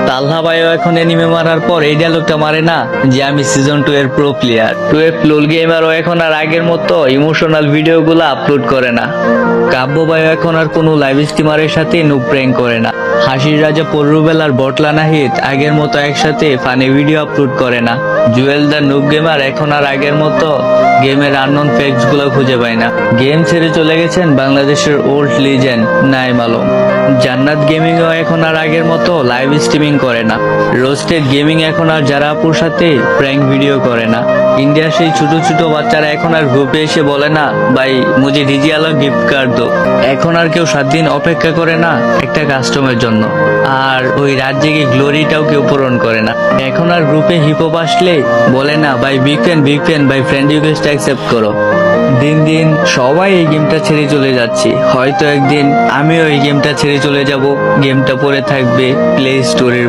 তালহা ভাইও এখন এনিমে মারার পর এই ডায়লগটা মারে না যে আমি সিজন 2 এর প্রো প্লেয়ার। 12 লোল গেমারও এখন আর আগের মতো ইমোশনাল ভিডিও গুলো আপলোড করে না। কাব্য ভাইও এখন আর কোনো লাইভ স্ট্রিমারের সাথে নুব প্র্যাঙ্ক করে না। হাসির রাজা পররুবেল আর বটলা নাহিদ আগের মতো একসাথে ফানি ভিডিও আপলোড করে না। জুয়েল দা নুব গেমার এখন আর আগের মতো গেমের আননোন ফ্যাক্টস গুলো খুঁজে পায় না। গেম ছেড়ে চলে গেছেন বাংলাদেশের ওল্ড লিজেন্ড নাইম আলম। জান্নাত গেমিং ও এখন আর আগের মতো লাইভ স্ট্রিমিং করে না। রোস্টেড গেমিং এখন আর যারা আপুর সাথে প্র্যাঙ্ক ভিডিও করে না। ইন্ডিয়ার সেই ছোট ছোট বাচ্চারা এখন আর গ্রুপে এসে বলে না ভাই মুঝে ডিজি আলো গিফট কার্ড দো। এখন আর কেউ 7 দিন অপেক্ষা করে না একটা কাস্টমের জন্য, আর ওই রাত জেগে গ্লোরিটাও কেউ পূরণ করে না। এখন আর গ্রুপে হিপহপ আসলে বলে না ভাই বিগ ফ্যান ভাই ফ্রেন্ড রিকোয়েস্ট অ্যাকসেপ্ট করো। দিন দিন সবাই এই গেমটা ছেড়ে চলে যাচ্ছি, হয়তো একদিন আমিও এই গেমটা ছেড়ে চলে যাব। গেমটা পড়ে থাকবে প্লে স্টোরের